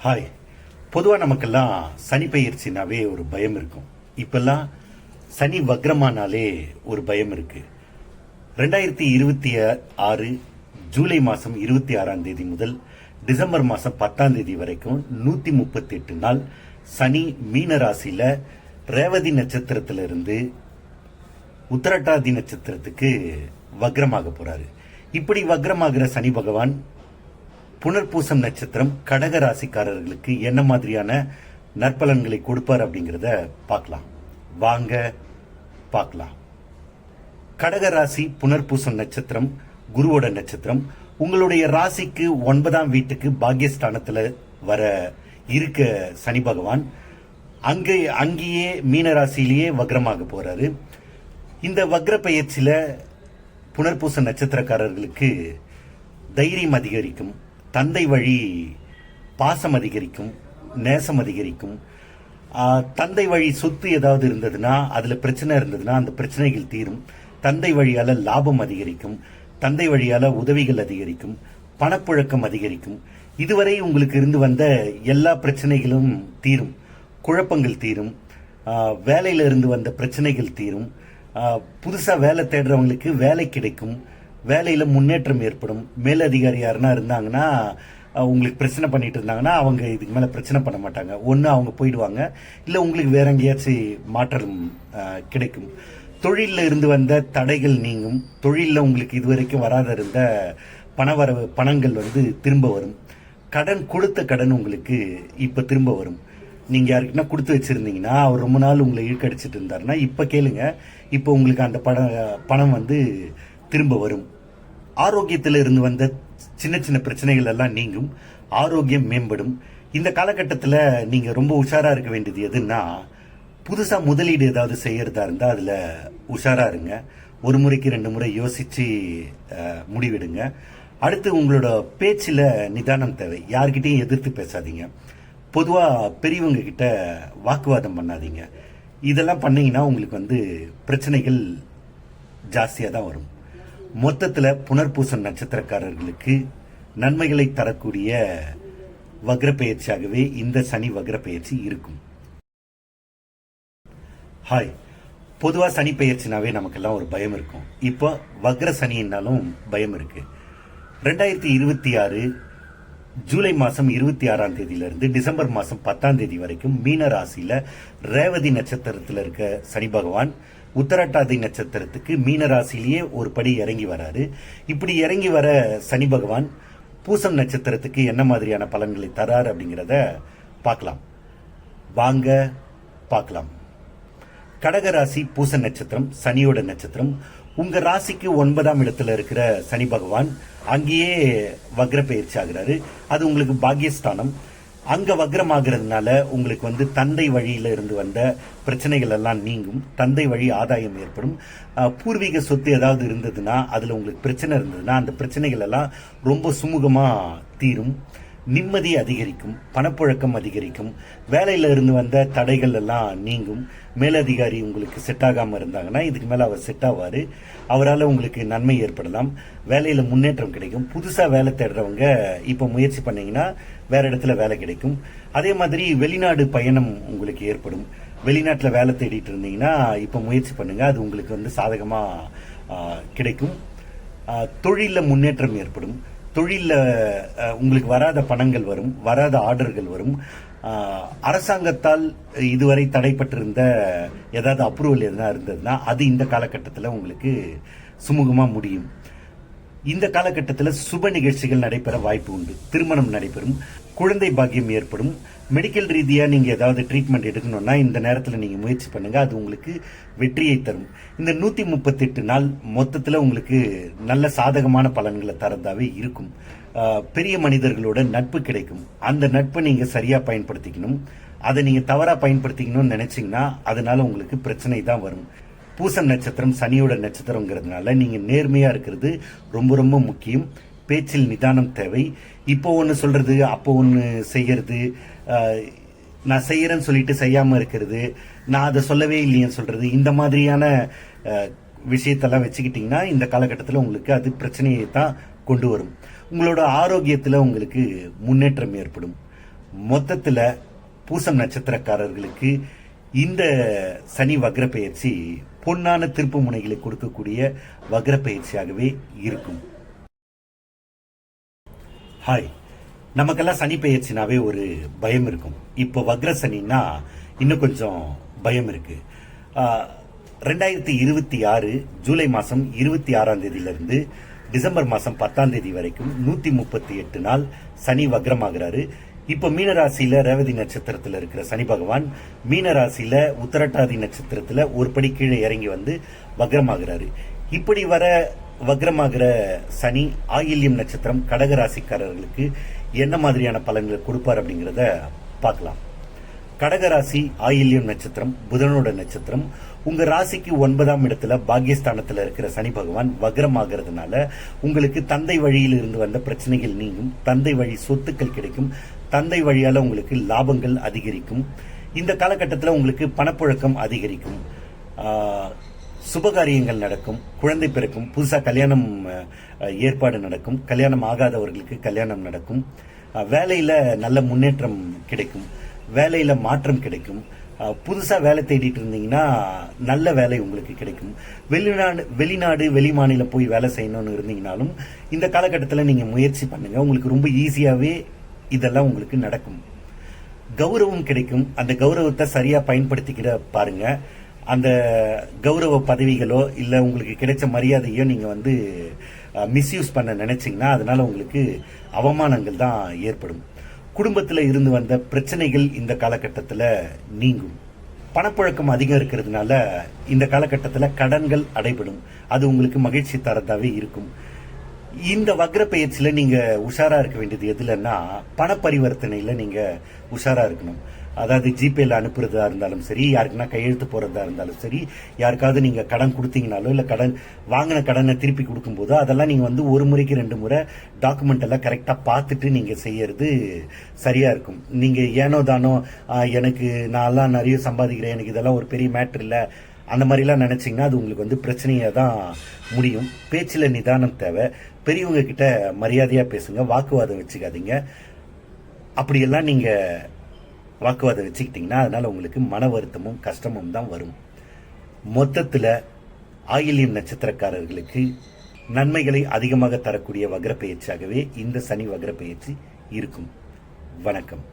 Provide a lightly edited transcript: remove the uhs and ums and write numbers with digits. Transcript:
Hi. பொதுவாக நமக்கெல்லாம் சனி பெயர்ச்சினாவே ஒரு பயம் இருக்கும். இப்பெல்லாம் சனி வக்ரமானாலே ஒரு பயம் இருக்கு. 2026 ஜூலை மாதம் 26ஆம் தேதி முதல் டிசம்பர் மாதம் 10ஆம் தேதி வரைக்கும் 138 நாள் சனி மீன ராசியில ரேவதி நட்சத்திரத்திலிருந்து உத்தரட்டாதி நட்சத்திரத்துக்கு வக்ரமாக போறாரு. இப்படி வக்ரமாகிற சனி பகவான் புனர்பூசம் நட்சத்திரம் கடக ராசிக்காரர்களுக்கு என்ன மாதிரியான நற்பலன்களை கொடுப்பார் அப்படிங்கிறத பார்க்கலாம். வாங்க பார்க்கலாம். கடக ராசி புனர்பூசம் நட்சத்திரம் குருவோட நட்சத்திரம். உங்களுடைய ராசிக்கு 9ஆம் வீட்டுக்கு பாக்யஸ்தானத்துல வர இருக்க சனி பகவான் அங்கேயே மீன ராசியிலேயே வக்ரமாக போறாரு. இந்த வக்ர பயிற்சியில புனர்பூச நட்சத்திரக்காரர்களுக்கு தைரியம் அதிகரிக்கும், தந்தை வழி பாசம் அதிகரிக்கும், நேசம் அதிகரிக்கும். தந்தை வழி சொத்து ஏதாவது இருந்ததுன்னா, அதுல பிரச்சனை இருந்ததுன்னா அந்த பிரச்சனைகள் தீரும். தந்தை வழியால லாபம் அதிகரிக்கும், தந்தை வழியால உதவிகள் அதிகரிக்கும், பணப்புழக்கம் அதிகரிக்கும். இதுவரை உங்களுக்கு இருந்து வந்த எல்லா பிரச்சனைகளும் தீரும், குழப்பங்கள் தீரும், வேலையில இருந்து வந்த பிரச்சனைகள் தீரும். புதுசா வேலை தேடுறவங்களுக்கு வேலை கிடைக்கும், வேலையில முன்னேற்றம் ஏற்படும். மேலதிகாரி யாருன்னா இருந்தாங்கன்னா, உங்களுக்கு பிரச்சனை பண்ணிட்டு இருந்தாங்கன்னா அவங்க இதுக்கு மேல பிரச்சனை பண்ண மாட்டாங்க. ஒன்னு அவங்க போயிடுவாங்க, இல்ல உங்களுக்கு வேற எங்கேயாச்சும் மாற்றம் கிடைக்கும். தொழில இருந்து வந்த தடைகள் நீங்கும். தொழில உங்களுக்கு இதுவரைக்கும் வராத இருந்த பணவரவு பணங்கள் திரும்ப வரும். கடன் கொடுத்த கடன் உங்களுக்கு இப்ப திரும்ப வரும். நீங்க யாருக்குன்னா கொடுத்து வச்சிருந்தீங்கன்னா, அவர் ரொம்ப நாள் உங்களை இழுக்கடிச்சிட்டு இருந்தாருன்னா இப்ப கேளுங்க, இப்ப உங்களுக்கு அந்த பணம் திரும்ப வரும். ஆரோக்கியத்தில் இருந்து வந்த சின்ன சின்ன பிரச்சனைகள் எல்லாம் நீங்கும், ஆரோக்கியம் மேம்படும். இந்த காலகட்டத்தில் நீங்க ரொம்ப உஷாரா இருக்க வேண்டியது எதுன்னா, புதுசா முதலீடு ஏதாவது செய்யறதா இருந்தா அதுல உஷாரா இருங்க. ஒரு முறைக்கு 2 முறை யோசிச்சு முடிவெடுங்க. அடுத்து உங்களோட பேச்சில் நிதானம் தேவை. யார்கிட்டையும் எதிர்த்து பேசாதீங்க. பொதுவா பெரியவங்க கிட்ட வாக்குவாதம் பண்ணாதீங்க. இதெல்லாம் பண்ணீங்கன்னா உங்களுக்கு பிரச்சனைகள் ஜாஸ்தியா தான் வரும். மொத்தத்துல புனர்பூசம் நட்சத்திரக்காரர்களுக்கு நன்மைகளை தரக்கூடிய வக்ர பயிற்சியாகவே இந்த சனி வக்ர பயிற்சி இருக்கும். ஹாய். பொதுவா சனி பயிற்சினாவே நமக்கெல்லாம் ஒரு பயம் இருக்கும். இப்போ வக்ர சனின்னாலும் பயம் இருக்கு. 2026 ஜூலை மாசம் 26ஆம் தேதியிலிருந்து டிசம்பர் மாசம் 10ஆம் தேதி வரைக்கும் மீன ராசியில ரேவதி நட்சத்திரத்தில் இருக்க சனி பகவான் உத்தரட்டாதி நட்சத்திரத்துக்கு மீன ராசியிலேயே ஒரு படி இறங்கி வராரு. இப்படி இறங்கி வர சனி பகவான் பூசம் நட்சத்திரத்துக்கு என்ன மாதிரியான பலன்களை தராரு அப்படிங்கிறத பார்க்கலாம். வாங்க பார்க்கலாம். கடக ராசி பூச நட்சத்திரம் சனியோட நட்சத்திரம். உங்க ராசிக்கு 9ஆம் இடத்துல இருக்கிற சனி பகவான் அங்கேயே வக்ர பயிற்சி ஆகிறாரு. அது உங்களுக்கு பாக்யஸ்தானம். அங்க வக்ரம் ஆகிறதுனால உங்களுக்கு தந்தை வழியில இருந்து வந்த பிரச்சனைகள் எல்லாம் நீங்கும், தந்தை வழி ஆதாயம் ஏற்படும். பூர்வீக சொத்து ஏதாவது இருந்ததுன்னா, அதுல உங்களுக்கு பிரச்சனை இருந்ததுன்னா அந்த பிரச்சனைகள் எல்லாம் ரொம்ப சுமூகமா தீரும். நிம்மதி அதிகரிக்கும், பணப்புழக்கம் அதிகரிக்கும். வேலையில இருந்து வந்த தடைகள் எல்லாம் நீங்கும். மேலதிகாரி உங்களுக்கு செட் ஆகாம இருந்தாங்கன்னா இதுக்கு மேல அவர் செட் ஆவாரு. அவரால் உங்களுக்கு நன்மை ஏற்படலாம், வேலையில முன்னேற்றம் கிடைக்கும். புதுசா வேலை தேடுறவங்க இப்ப முயற்சி பண்ணீங்கன்னா வேற இடத்துல வேலை கிடைக்கும். அதே மாதிரி வெளிநாடு பயணம் உங்களுக்கு ஏற்படும். வெளிநாட்டுல வேலை தேடிட்டு இருந்தீங்கன்னா இப்ப முயற்சி பண்ணுங்க, அது உங்களுக்கு சாதகமா கிடைக்கும். தொழில முன்னேற்றம் ஏற்படும். தொழில உங்களுக்கு வராத பணங்கள் வரும், வராத ஆர்டர்கள் வரும். அரசாங்கத்தால் இதுவரை தடைப்பட்டிருந்த ஏதாவது அப்ரூவல் எதுனா இருந்ததுன்னா அது இந்த காலகட்டத்தில் உங்களுக்கு சுமூகமா முடியும். இந்த காலகட்டத்தில் சுப நிகழ்ச்சிகள் நடைபெற வாய்ப்பு உண்டு. திருமணம் நடைபெறும், குழந்தை பாக்கியம் ஏற்படும். மெடிக்கல் ரீதியா நீங்க ஏதாவது ட்ரீட்மெண்ட் எடுக்கணும்னா இந்த நேரத்தில் நீங்க முயற்சி பண்ணுங்க, அது உங்களுக்கு வெற்றியை தரும். இந்த 138 நாள் மொத்தத்தில் உங்களுக்கு நல்ல சாதகமான பலன்களை தரதாவே இருக்கும். பெரிய மனிதர்களோட நட்பு கிடைக்கும். அந்த நட்பை நீங்க சரியா பயன்படுத்திக்கணும். அதை நீங்க தவறா பயன்படுத்திக்கணும்னு நினைச்சீங்கன்னா அதனால உங்களுக்கு பிரச்சனை தான் வரும். பூசம் நட்சத்திரம் சனியோட நட்சத்திரங்கிறதுனால நீங்க நேர்மையா இருக்கிறது ரொம்ப ரொம்ப முக்கியம். பேச்சில் நிதானம் தேவை. இப்போ ஒன்னு சொல்றது அப்போ ஒன்னு செய்யறது, நான் செய்யறேன்னு சொல்லிட்டு செய்யாம இருக்கிறது, நான் அதை சொல்லவே இல்லையேன்னு சொல்றது, இந்த மாதிரியான விஷயத்தெல்லாம் வச்சுக்கிட்டீங்கன்னா இந்த காலகட்டத்தில் உங்களுக்கு அது பிரச்சனையை தான் கொண்டு வரும். உங்களோட ஆரோக்கியத்தில் உங்களுக்கு முன்னேற்றம் ஏற்படும். மொத்தத்துல பூசம் நட்சத்திரக்காரர்களுக்கு இந்த சனி வக்ர பெயர்ச்சி பொன்னான திருப்பு முனைகளை கொடுக்கக்கூடிய வக்ர பெயர்ச்சியாகவே இருக்கும். ஹாய், நமக்கெல்லாம் சனி பெயர்ச்சினாவே ஒரு பயம் இருக்கும். இப்போ வக்ர சனின்னா இன்னும் கொஞ்சம் பயம் இருக்கு. 2026 ஜூலை மாசம் 26ஆம் தேதியிலிருந்து டிசம்பர் மாசம் 10ஆம் தேதி வரைக்கும் 138 நாள் சனி வக்ரமாகிறாரு. இப்ப மீனராசியில ரேவதி நட்சத்திரத்துல இருக்கிற சனி பகவான் மீனராசியில உத்தரட்டாதி நட்சத்திரத்துல ஒரு படி கீழே இறங்கி வந்து வக்ரமாகிறாரு. இப்படி வர வக்ரமாகிற சனி ஆயில்யம் நட்சத்திரம் கடகராசிக்காரர்களுக்கு என்ன மாதிரியான பலன்களை கொடுப்பார் அப்படிங்கிறத பார்க்கலாம். கடகராசி ஆயில்யம் நட்சத்திரம் புதனோட நட்சத்திரம். உங்க ராசிக்கு 9ஆம் இடத்துல பாக்யஸ்தானத்துல இருக்கிற சனி பகவான் வக்ரமாகிறதுனால உங்களுக்கு தந்தை வழியில் இருந்து வந்த பிரச்சனைகள் நீங்கும், தந்தை வழி சொத்துக்கள் கிடைக்கும், தந்தை வழியால உங்களுக்கு லாபங்கள் அதிகரிக்கும். இந்த காலகட்டத்தில் உங்களுக்கு பணப்புழக்கம் அதிகரிக்கும், சுபகாரியங்கள் நடக்கும், குழந்தை பிறக்கும், புதுசா கல்யாணம் ஏற்பாடு நடக்கும், கல்யாணம் ஆகாதவர்களுக்கு கல்யாணம் நடக்கும், வேலையில நல்ல முன்னேற்றம் கிடைக்கும், வேலையில மாற்றம் கிடைக்கும், புதுசா வேலை தேடிட்டு இருந்தீங்கன்னா நல்ல வேலை உங்களுக்கு கிடைக்கும், வெளிநாடு வெளிமாநிலம் போய் வேலை செய்யணும்னு இருந்தீங்கனாலும் இந்த காலகட்டத்தில் நீங்க முயற்சி பண்ணுங்க, உங்களுக்கு ரொம்ப ஈஸியாவே இதெல்லாம் உங்களுக்கு நடக்கும். கௌரவம் கிடைக்கும், அந்த கௌரவத்தை சரியா பயன்படுத்திக்கிட பாருங்க. அந்த கௌரவ பதவிகளோ இல்ல உங்களுக்கு கிடைச்ச மரியாதையோ நீங்க வந்து மிஸ்யூஸ் பண்ண நினைச்சீங்கன்னா அதனால உங்களுக்கு அவமானங்கள் தான் ஏற்படும். குடும்பத்துல இருந்து வந்த பிரச்சனைகள் இந்த காலகட்டத்தில் நீங்கும். பணப்புழக்கம் அதிகம் இருக்கிறதுனால இந்த காலகட்டத்தில் கடன்கள் அடைபடும், அது உங்களுக்கு மகிழ்ச்சி தரதாவே இருக்கும். இந்த வக்ர பயிற்சியில நீங்க உஷாரா இருக்க வேண்டியது எதுலன்னா பண பரிவர்த்தனையில நீங்க உஷாரா இருக்கணும். அதாவது ஜிபேல அனுப்புறதா இருந்தாலும் சரி, யாருக்குன்னா கையெழுத்து போறதா இருந்தாலும் சரி, யாருக்காவது நீங்க கடன் கொடுத்தீங்கனாலோ இல்ல கடன் வாங்கின கடனை திருப்பி கொடுக்கும் போதோ அதெல்லாம் நீங்க வந்து ஒரு முறைக்கு 2 முறை டாக்குமெண்ட் எல்லாம் கரெக்டா பார்த்துட்டு நீங்க செய்யறது சரியா இருக்கும். நீங்க ஏனோ தானோ எனக்கு நான் நிறைய சம்பாதிக்கிறேன், எனக்கு இதெல்லாம் ஒரு பெரிய மேட்டர் இல்ல, அந்த மாதிரிலாம் நினைச்சீங்கன்னா அது உங்களுக்கு வந்து பிரச்சனையா தான் முடியும். பேச்சில் நிதானம் தேவை. பெரியவங்க கிட்ட மரியாதையா பேசுங்க, வாக்குவாதம் வச்சுக்காதீங்க. அப்படியெல்லாம் நீங்க வாக்குவாதம் வச்சுக்கிட்டீங்கன்னா அதனால உங்களுக்கு மன வருத்தமும் கஷ்டமும் தான் வரும். மொத்தத்துல ஆயில்யம் நட்சத்திரக்காரர்களுக்கு நன்மைகளை அதிகமாக தரக்கூடிய வக்ர பெயர்ச்சியாகவே இந்த சனி வக்ர பெயர்ச்சி இருக்கும். வணக்கம்.